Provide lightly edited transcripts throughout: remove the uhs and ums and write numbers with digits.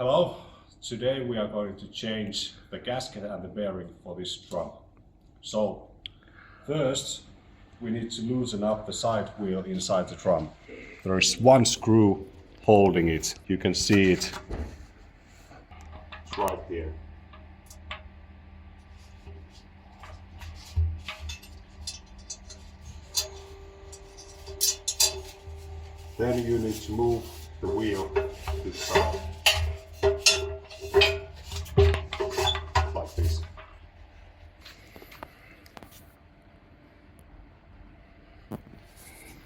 Hello, today we are going to change the gasket and the bearing for this drum. So first we need to loosen up the side wheel inside the drum. There is one screw holding it, you can see it. It's right here. Then you need to move the wheel to the side. Like this.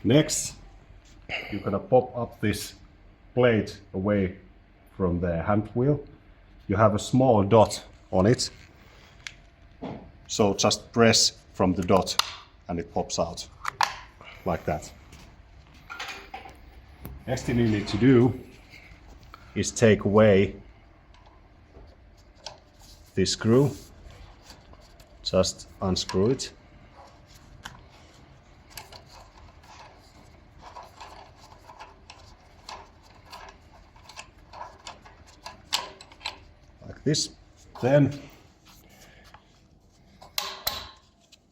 Next, you're gonna pop up this plate away from the hand wheel. You have a small dot on it. So just press from the dot and it pops out. Like that. Next thing you need to do is take away this screw. Just unscrew it. Like this. Then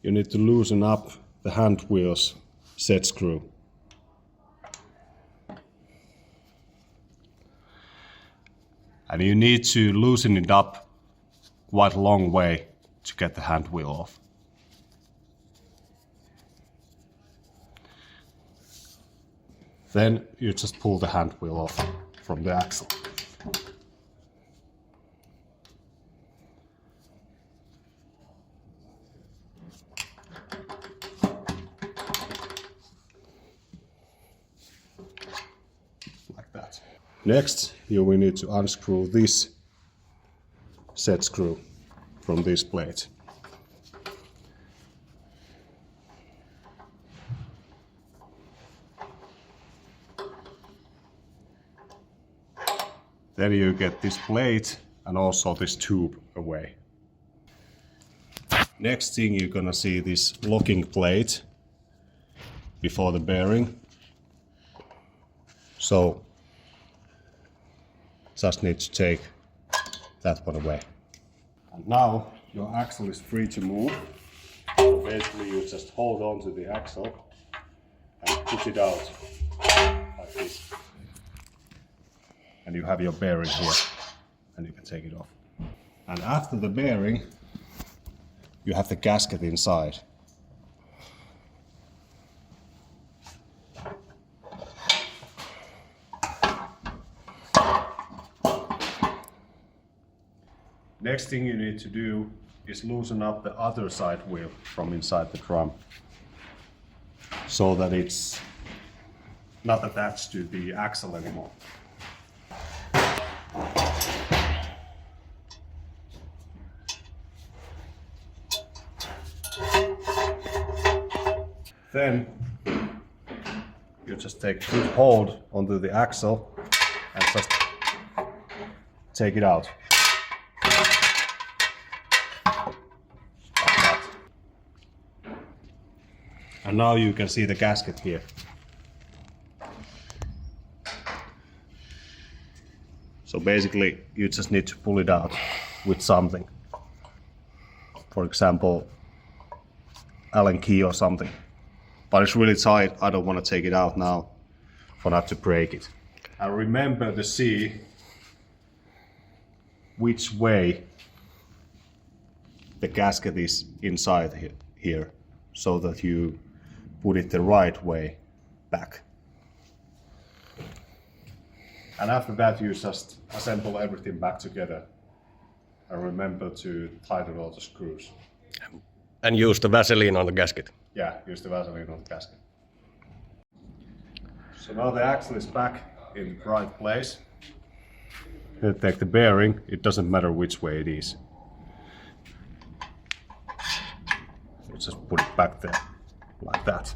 you need to loosen up the hand wheel's set screw. And you need to loosen it up quite a long way to get the hand wheel off. Then you just pull the hand wheel off from the axle. Like that. Next, you will need to unscrew this set screw from this plate. Then you get this plate and also this tube away. Next thing, you're gonna see this locking plate before the bearing. So just need to take that one away. And now your axle is free to move. So basically you just hold on to the axle and push it out like this. And you have your bearing here and you can take it off. And after the bearing you have the gasket inside. Next thing you need to do is loosen up the other side wheel from inside the drum so that it's not attached to the axle anymore. Then you just take good hold onto the axle and just take it out. And now you can see the gasket here. So basically you just need to pull it out with something. For example, Allen key or something. But it's really tight, I don't want to take it out now for not to break it. And remember to see which way the gasket is inside here so that you put it the right way back. And after that you just assemble everything back together and remember to tighten all the screws. And use the Vaseline on the gasket. Yeah, use the Vaseline on the gasket. So now the axle is back in the right place. Then take the bearing, it doesn't matter which way it is. So just put it back there, like that.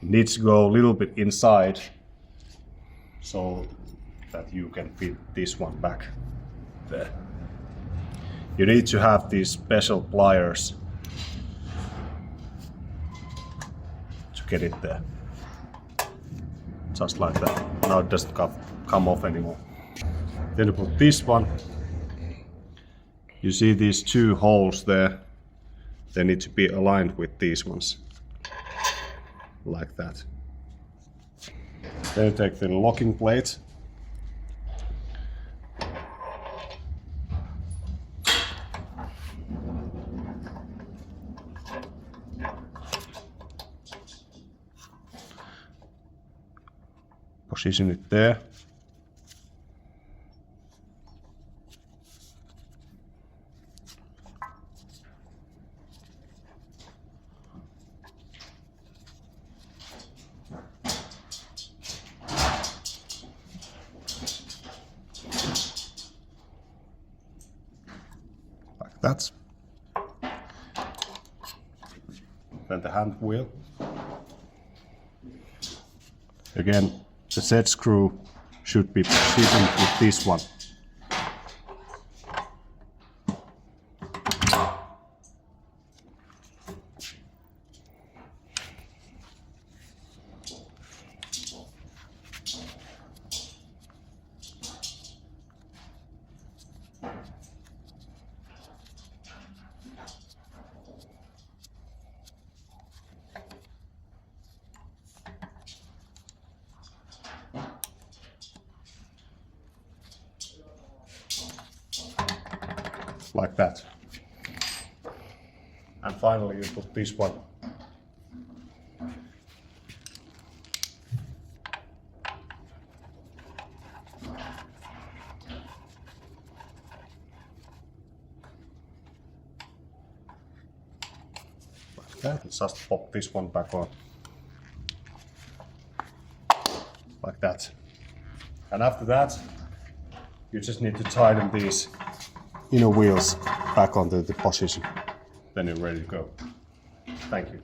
It needs to go a little bit inside so that you can fit this one back there. You need to have these special pliers to get it there. Just like that. Now it doesn't come off anymore. Then you put this one. You see these two holes there. They need to be aligned with these ones. Like that. Then you take the locking plate. Position it there. Like that. Then the hand wheel. Again, the set screw should be positioned with this one. Like that. And finally you put this one. Like that. Just pop this one back on. Like that. And after that, you just need to tighten these inner wheels back onto the position. Then you're ready to go. Thank you.